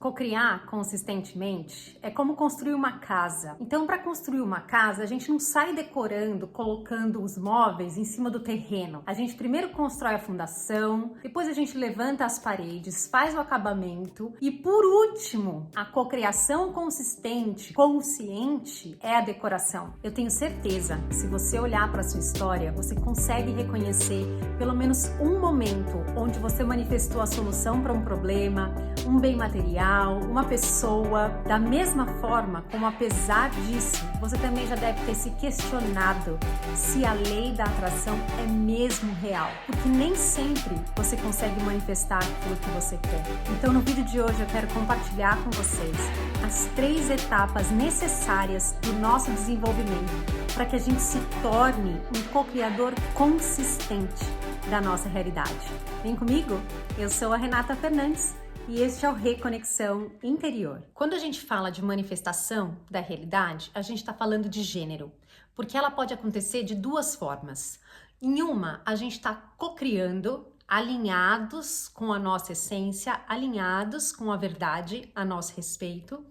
Cocriar consistentemente é como construir uma casa. Então, para construir uma casa, a gente não sai decorando, colocando os móveis em cima do terreno. A gente primeiro constrói a fundação, depois a gente levanta as paredes, faz o acabamento e, por último, a cocriação consistente, consciente, é a decoração. Eu tenho certeza que se você olhar para a sua história, você consegue reconhecer pelo menos um momento onde você manifestou a solução para um problema, um bem material, uma pessoa. Da mesma forma como, apesar disso, você também já deve ter se questionado se a lei da atração é mesmo real, porque nem sempre você consegue manifestar aquilo que você quer. Então, no vídeo de hoje eu quero compartilhar com vocês as 3 etapas necessárias do nosso desenvolvimento para que a gente se torne um co-criador consistente da nossa realidade. Vem comigo? Eu sou a Renata Fernandes e este é o Reconexão Interior. Quando a gente fala de manifestação da realidade, a gente está falando de gênero, porque ela pode acontecer de 2 formas. Em uma, a gente está co-criando, alinhados com a nossa essência, alinhados com a verdade a nosso respeito.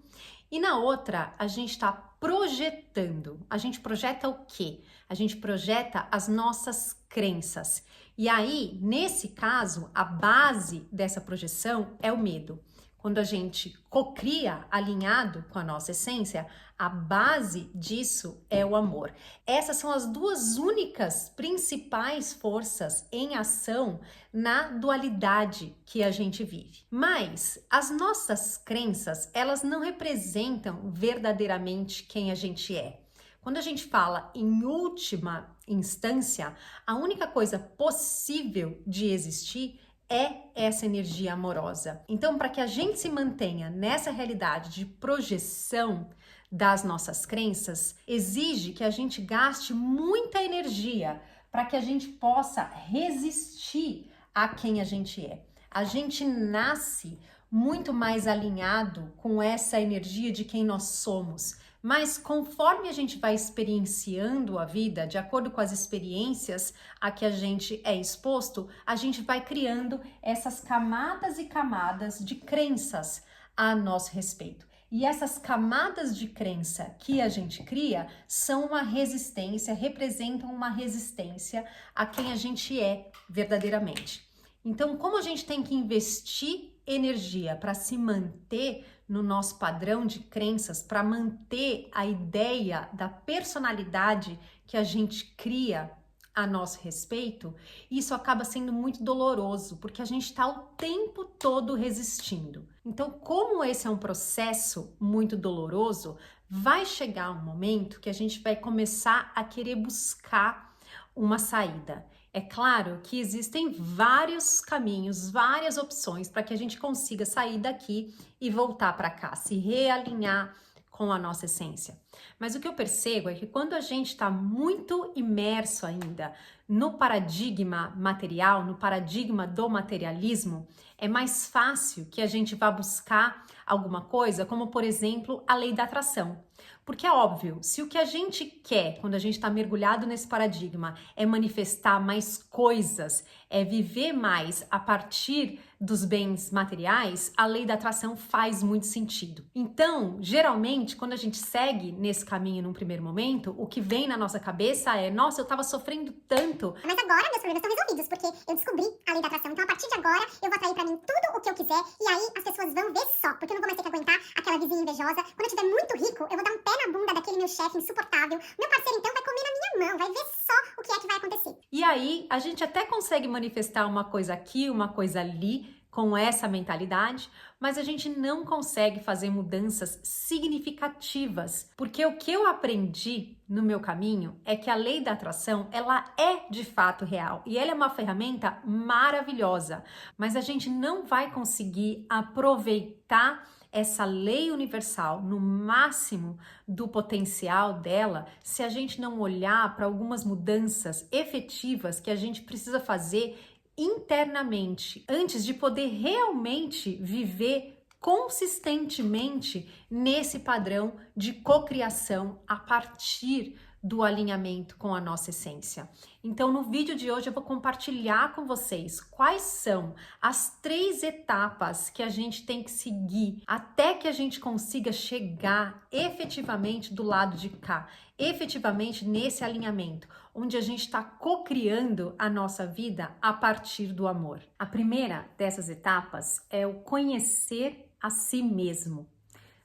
E na outra, a gente está projetando. A gente projeta o quê? A gente projeta as nossas crenças. E aí, nesse caso, a base dessa projeção é o medo. Quando a gente cocria alinhado com a nossa essência, a base disso é o amor. Essas são as 2 únicas principais forças em ação na dualidade que a gente vive. Mas as nossas crenças, elas não representam verdadeiramente quem a gente é. Quando a gente fala em última instância, a única coisa possível de existir é essa energia amorosa. Então, para que a gente se mantenha nessa realidade de projeção das nossas crenças, exige que a gente gaste muita energia para que a gente possa resistir a quem a gente é. A gente nasce muito mais alinhado com essa energia de quem nós somos. Mas conforme a gente vai experienciando a vida, de acordo com as experiências a que a gente é exposto, a gente vai criando essas camadas e camadas de crenças a nosso respeito. E essas camadas de crença que a gente cria são uma resistência, representam uma resistência a quem a gente é verdadeiramente. Então, como a gente tem que investir energia para se manter no nosso padrão de crenças, para manter a ideia da personalidade que a gente cria a nosso respeito, isso acaba sendo muito doloroso, porque a gente está o tempo todo resistindo. Então, como esse é um processo muito doloroso, vai chegar um momento que a gente vai começar a querer buscar uma saída. É claro que existem vários caminhos, várias opções para que a gente consiga sair daqui e voltar para cá, se realinhar com a nossa essência. Mas o que eu percebo é que quando a gente está muito imerso ainda no paradigma material, no paradigma do materialismo, é mais fácil que a gente vá buscar alguma coisa, como por exemplo a lei da atração. Porque é óbvio, se o que a gente quer, quando a gente está mergulhado nesse paradigma, é manifestar mais coisas, é viver mais a partir dos bens materiais, a lei da atração faz muito sentido. Então, geralmente, quando a gente segue nesse caminho num primeiro momento, o que vem na nossa cabeça é: nossa, eu estava sofrendo tanto. Mas agora meus problemas estão resolvidos, porque eu descobri a lei da atração. Então, a partir de agora, eu vou atrair pra mim tudo o que eu quiser. E aí, as pessoas vão ver só, porque eu não vou mais ter que aguentar aquela vizinha invejosa. Quando eu estiver muito rico, eu vou dar um pé na bunda daquele meu chefe insuportável. Meu parceiro, então, vai comer na minha mão, vai ver só o que é que vai acontecer. E aí, a gente até consegue manifestar uma coisa aqui, uma coisa ali, com essa mentalidade, mas a gente não consegue fazer mudanças significativas, porque o que eu aprendi no meu caminho é que a lei da atração, ela é de fato real e ela é uma ferramenta maravilhosa, mas a gente não vai conseguir aproveitar essa lei universal no máximo do potencial dela se a gente não olhar para algumas mudanças efetivas que a gente precisa fazer internamente, antes de poder realmente viver consistentemente nesse padrão de cocriação a partir do alinhamento com a nossa essência. Então, no vídeo de hoje eu vou compartilhar com vocês quais são as 3 etapas que a gente tem que seguir até que a gente consiga chegar efetivamente do lado de cá, efetivamente nesse alinhamento, onde a gente está co-criando a nossa vida a partir do amor. A primeira dessas etapas é o conhecer a si mesmo.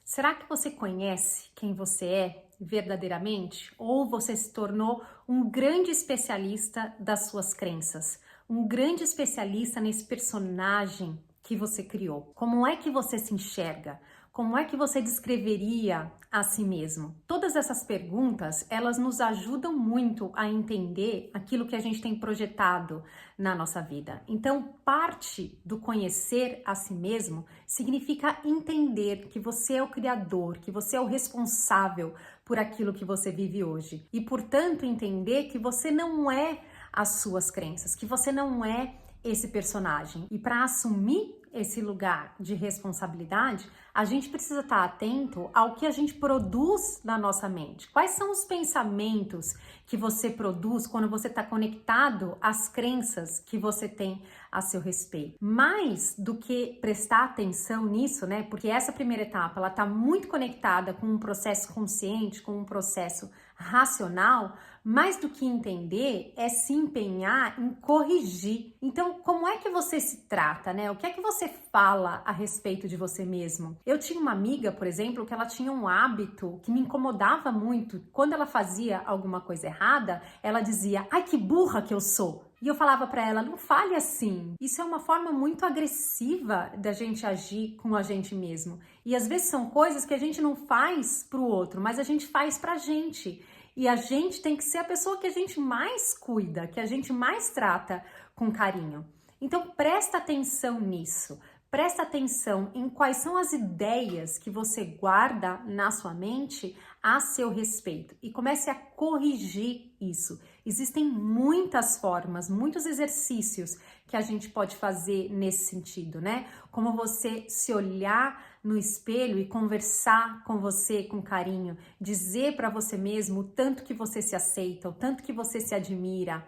Será que você conhece quem você é verdadeiramente? Ou você se tornou um grande especialista das suas crenças? Um grande especialista nesse personagem que você criou? Como é que você se enxerga? Como é que você descreveria a si mesmo? Todas essas perguntas, elas nos ajudam muito a entender aquilo que a gente tem projetado na nossa vida. Então, parte do conhecer a si mesmo significa entender que você é o criador, que você é o responsável por aquilo que você vive hoje. E, portanto, entender que você não é as suas crenças, que você não é esse personagem. E para assumir esse lugar de responsabilidade, a gente precisa estar atento ao que a gente produz na nossa mente. Quais são os pensamentos que você produz quando você está conectado às crenças que você tem a seu respeito? Mais do que prestar atenção nisso, né? Porque essa primeira etapa, ela está muito conectada com um processo consciente, com um processo racional. Mais do que entender, é se empenhar em corrigir. Então, como é que você se trata, né? O que é que você fala a respeito de você mesmo? Eu tinha uma amiga, por exemplo, que ela tinha um hábito que me incomodava muito. Quando ela fazia alguma coisa errada, ela dizia: "Ai, que burra que eu sou!" E eu falava para ela: "Não fale assim. Isso é uma forma muito agressiva da gente agir com a gente mesmo. E às vezes são coisas que a gente não faz pro outro, mas a gente faz pra gente. E a gente tem que ser a pessoa que a gente mais cuida, que a gente mais trata com carinho." Então presta atenção nisso. Presta atenção em quais são as ideias que você guarda na sua mente a seu respeito e comece a corrigir isso. Existem muitas formas, muitos exercícios que a gente pode fazer nesse sentido, né? Como você se olhar no espelho e conversar com você com carinho, dizer para você mesmo o tanto que você se aceita, o tanto que você se admira.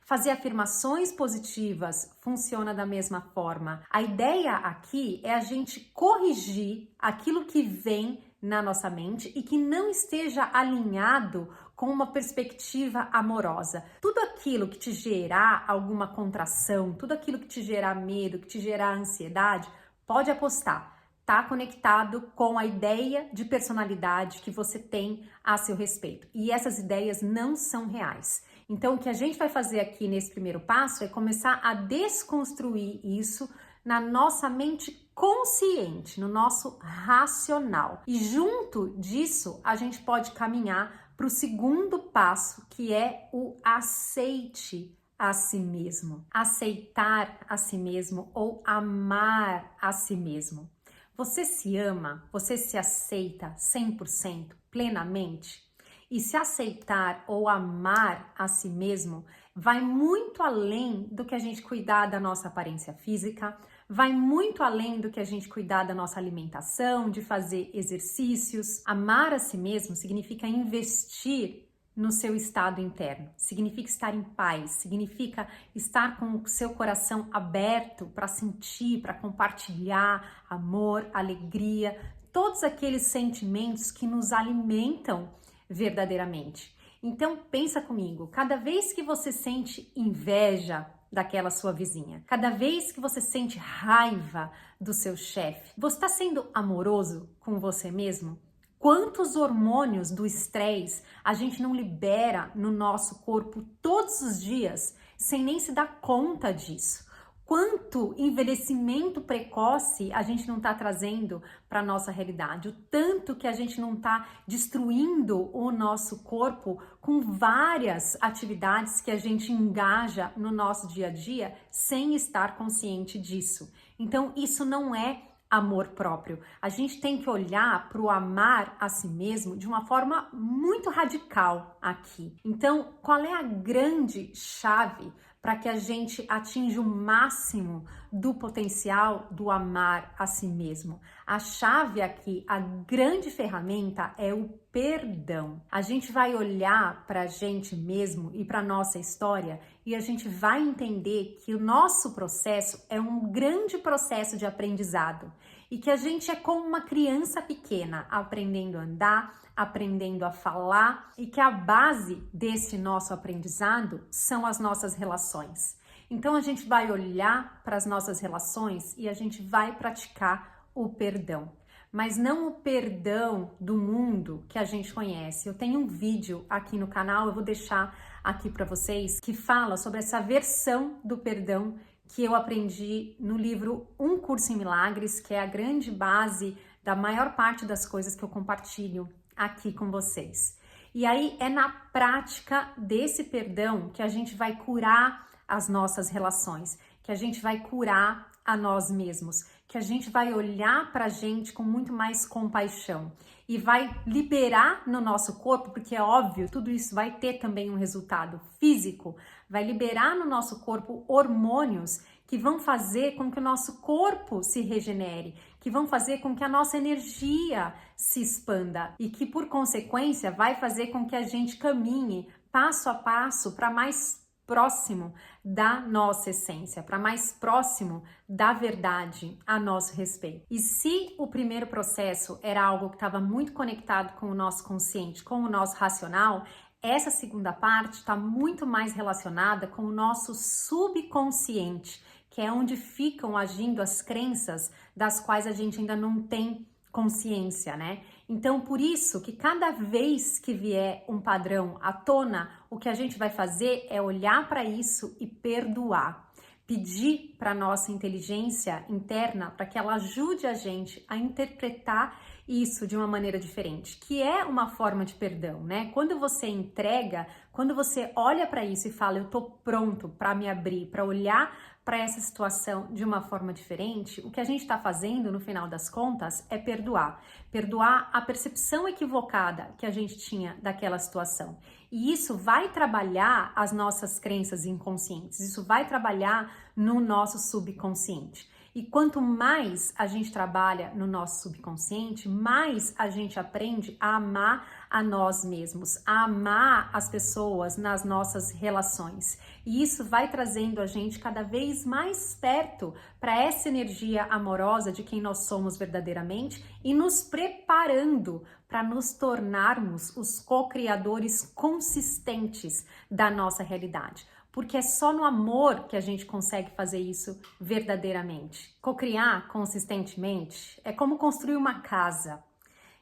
Fazer afirmações positivas funciona da mesma forma. A ideia aqui é a gente corrigir aquilo que vem na nossa mente e que não esteja alinhado com uma perspectiva amorosa. Tudo aquilo que te gerar alguma contração, tudo aquilo que te gerar medo, que te gerar ansiedade, pode apostar. Está conectado com a ideia de personalidade que você tem a seu respeito. E essas ideias não são reais. Então, o que a gente vai fazer aqui nesse primeiro passo é começar a desconstruir isso na nossa mente consciente, no nosso racional. E junto disso, a gente pode caminhar para o segundo passo, que é o aceite a si mesmo. Aceitar a si mesmo ou amar a si mesmo. Você se ama? Você se aceita 100%, plenamente? E se aceitar ou amar a si mesmo vai muito além do que a gente cuidar da nossa aparência física, vai muito além do que a gente cuidar da nossa alimentação, de fazer exercícios. Amar a si mesmo significa investir no seu estado interno, significa estar em paz, significa estar com o seu coração aberto para sentir, para compartilhar amor, alegria, todos aqueles sentimentos que nos alimentam verdadeiramente. Então pensa comigo, cada vez que você sente inveja daquela sua vizinha, cada vez que você sente raiva do seu chefe, você está sendo amoroso com você mesmo? Quantos hormônios do estresse a gente não libera no nosso corpo todos os dias sem nem se dar conta disso? Quanto envelhecimento precoce a gente não está trazendo para a nossa realidade? O tanto que a gente não está destruindo o nosso corpo com várias atividades que a gente engaja no nosso dia a dia sem estar consciente disso. Então, isso não é amor próprio. A gente tem que olhar para o amar a si mesmo de uma forma muito radical aqui. Então, qual é a grande chave para que a gente atinja o máximo do potencial do amar a si mesmo. A chave aqui, a grande ferramenta é o perdão. A gente vai olhar para a gente mesmo e para nossa história e a gente vai entender que o nosso processo é um grande processo de aprendizado e que a gente é como uma criança pequena aprendendo a andar, aprendendo a falar e que a base desse nosso aprendizado são as nossas relações. Então a gente vai olhar para as nossas relações e a gente vai praticar o perdão, mas não o perdão do mundo que a gente conhece. Eu tenho um vídeo aqui no canal, eu vou deixar aqui para vocês, que fala sobre essa versão do perdão que eu aprendi no livro Um Curso em Milagres, que é a grande base da maior parte das coisas que eu compartilho aqui com vocês. E aí é na prática desse perdão que a gente vai curar as nossas relações, que a gente vai curar a nós mesmos, que a gente vai olhar para a gente com muito mais compaixão e vai liberar no nosso corpo, porque é óbvio, tudo isso vai ter também um resultado físico, vai liberar no nosso corpo hormônios que vão fazer com que o nosso corpo se regenere, que vão fazer com que a nossa energia se expanda e que, por consequência, vai fazer com que a gente caminhe passo a passo para mais próximo da nossa essência, para mais próximo da verdade a nosso respeito. E se o primeiro processo era algo que estava muito conectado com o nosso consciente, com o nosso racional, essa segunda parte está muito mais relacionada com o nosso subconsciente, que é onde ficam agindo as crenças das quais a gente ainda não tem consciência, né? Então, por isso que cada vez que vier um padrão à tona, o que a gente vai fazer é olhar para isso e perdoar. Pedir para nossa inteligência interna para que ela ajude a gente a interpretar isso de uma maneira diferente, que é uma forma de perdão, né? Quando você entrega, quando você olha para isso e fala, eu tô pronto para me abrir, para olhar para essa situação de uma forma diferente, o que a gente está fazendo, no final das contas, é perdoar. Perdoar a percepção equivocada que a gente tinha daquela situação. E isso vai trabalhar as nossas crenças inconscientes, isso vai trabalhar no nosso subconsciente. E quanto mais a gente trabalha no nosso subconsciente, mais a gente aprende a amar a nós mesmos, a amar as pessoas nas nossas relações. E isso vai trazendo a gente cada vez mais perto para essa energia amorosa de quem nós somos verdadeiramente e nos preparando para nos tornarmos os co-criadores consistentes da nossa realidade. Porque é só no amor que a gente consegue fazer isso verdadeiramente. Cocriar consistentemente é como construir uma casa.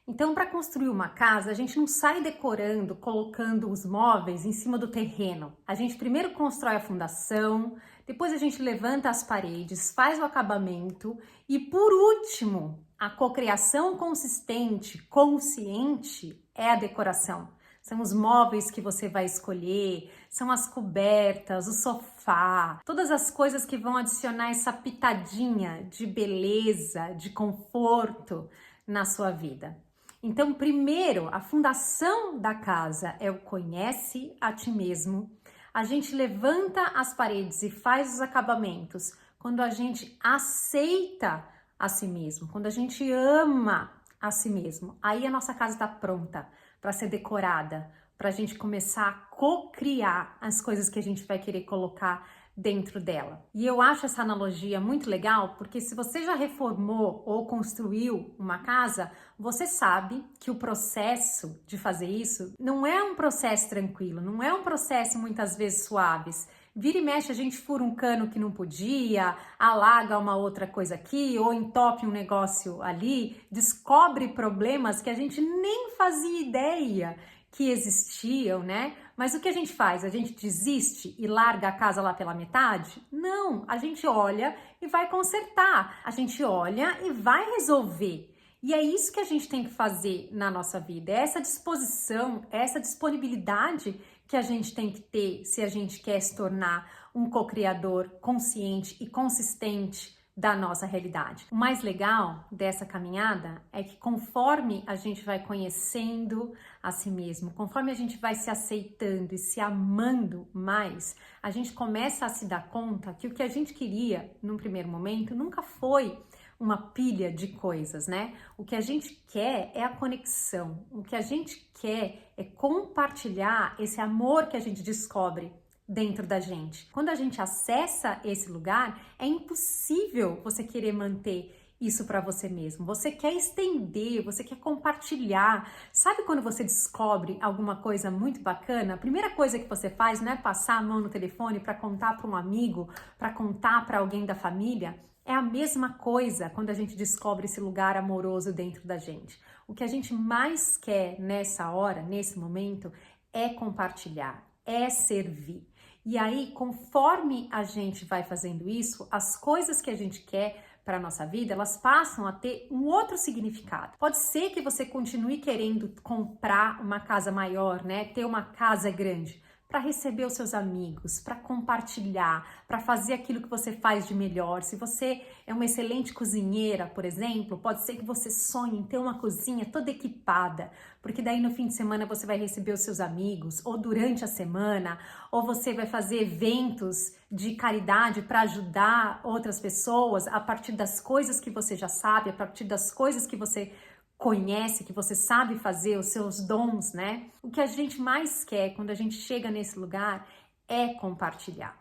Então, para construir uma casa, a gente não sai decorando, colocando os móveis em cima do terreno. A gente primeiro constrói a fundação, depois a gente levanta as paredes, faz o acabamento e, por último, a cocriação consistente, consciente, é a decoração. São os móveis que você vai escolher, são as cobertas, o sofá, todas as coisas que vão adicionar essa pitadinha de beleza, de conforto na sua vida. Então, primeiro, a fundação da casa é o conhece a ti mesmo. A gente levanta as paredes e faz os acabamentos quando a gente aceita a si mesmo, quando a gente ama a si mesmo. Aí a nossa casa está pronta para ser decorada, para a gente começar a co-criar as coisas que a gente vai querer colocar dentro dela. E eu acho essa analogia muito legal, porque se você já reformou ou construiu uma casa, você sabe que o processo de fazer isso não é um processo tranquilo, não é um processo muitas vezes suave. Vira e mexe, a gente fura um cano que não podia, alaga uma outra coisa aqui, ou entope um negócio ali, descobre problemas que a gente nem fazia ideia que existiam, né? Mas o que a gente faz? A gente desiste e larga a casa lá pela metade? Não, a gente olha e vai consertar, a gente olha e vai resolver. E é isso que a gente tem que fazer na nossa vida, é essa disposição, essa disponibilidade que a gente tem que ter se a gente quer se tornar um co-criador consciente e consistente da nossa realidade. O mais legal dessa caminhada é que conforme a gente vai conhecendo a si mesmo, conforme a gente vai se aceitando e se amando mais, a gente começa a se dar conta que o que a gente queria num primeiro momento nunca foi uma pilha de coisas, né? O que a gente quer é a conexão, o que a gente quer é compartilhar esse amor que a gente descobre dentro da gente. Quando a gente acessa esse lugar, é impossível você querer manter isso para você mesmo. Você quer estender, você quer compartilhar. Sabe quando você descobre alguma coisa muito bacana? A primeira coisa que você faz não é passar a mão no telefone para contar para um amigo, para contar para alguém da família. É a mesma coisa quando a gente descobre esse lugar amoroso dentro da gente. O que a gente mais quer nessa hora, nesse momento, é compartilhar, é servir. E aí, conforme a gente vai fazendo isso, as coisas que a gente quer para a nossa vida, elas passam a ter um outro significado. Pode ser que você continue querendo comprar uma casa maior, né? Ter uma casa grande, para receber os seus amigos, para compartilhar, para fazer aquilo que você faz de melhor. Se você é uma excelente cozinheira, por exemplo, pode ser que você sonhe em ter uma cozinha toda equipada, porque daí no fim de semana você vai receber os seus amigos, ou durante a semana, ou você vai fazer eventos de caridade para ajudar outras pessoas a partir das coisas que você já sabe, a partir das coisas que você conhece, que você sabe fazer, os seus dons, né? O que a gente mais quer quando a gente chega nesse lugar é compartilhar.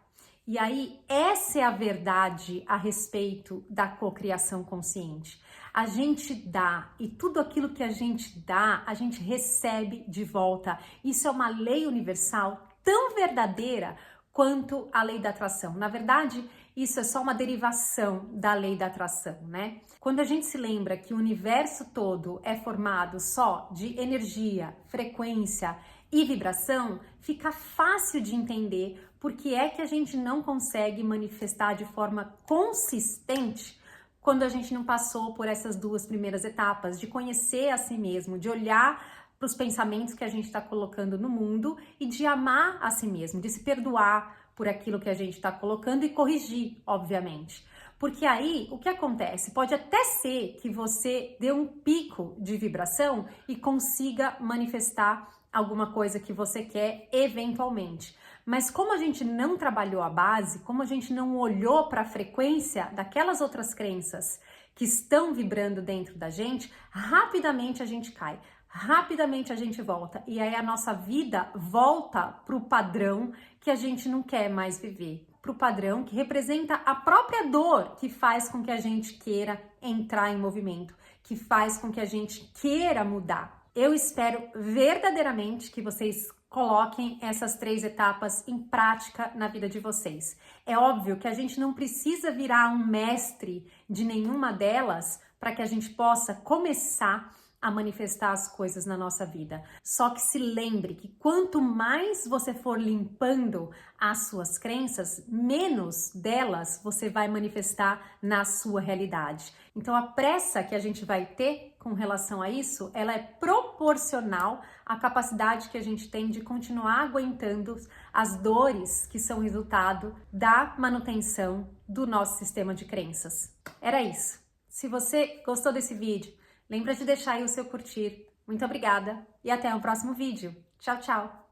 E aí, essa é a verdade a respeito da cocriação consciente. A gente dá e tudo aquilo que a gente dá, a gente recebe de volta. Isso é uma lei universal tão verdadeira quanto a lei da atração. Na verdade, isso é só uma derivação da lei da atração, né? Quando a gente se lembra que o universo todo é formado só de energia, frequência e vibração, fica fácil de entender por que é que a gente não consegue manifestar de forma consistente quando a gente não passou por essas duas primeiras etapas, de conhecer a si mesmo, de olhar para os pensamentos que a gente está colocando no mundo e de amar a si mesmo, de se perdoar por aquilo que a gente está colocando e corrigir, obviamente. Porque aí, o que acontece? Pode até ser que você dê um pico de vibração e consiga manifestar alguma coisa que você quer eventualmente. Mas como a gente não trabalhou a base, como a gente não olhou para a frequência daquelas outras crenças que estão vibrando dentro da gente, rapidamente a gente cai. Rapidamente a gente volta e aí a nossa vida volta para o padrão que a gente não quer mais viver, para o padrão que representa a própria dor que faz com que a gente queira entrar em movimento, que faz com que a gente queira mudar. Eu espero verdadeiramente que vocês coloquem essas 3 etapas em prática na vida de vocês. É óbvio que a gente não precisa virar um mestre de nenhuma delas para que a gente possa começar a manifestar as coisas na nossa vida. Só que se lembre que quanto mais você for limpando as suas crenças, menos delas você vai manifestar na sua realidade. Então a pressa que a gente vai ter com relação a isso, ela é proporcional à capacidade que a gente tem de continuar aguentando as dores que são resultado da manutenção do nosso sistema de crenças. Era isso. Se você gostou desse vídeo, lembra de deixar aí o seu curtir. Muito obrigada e até o próximo vídeo. Tchau, tchau!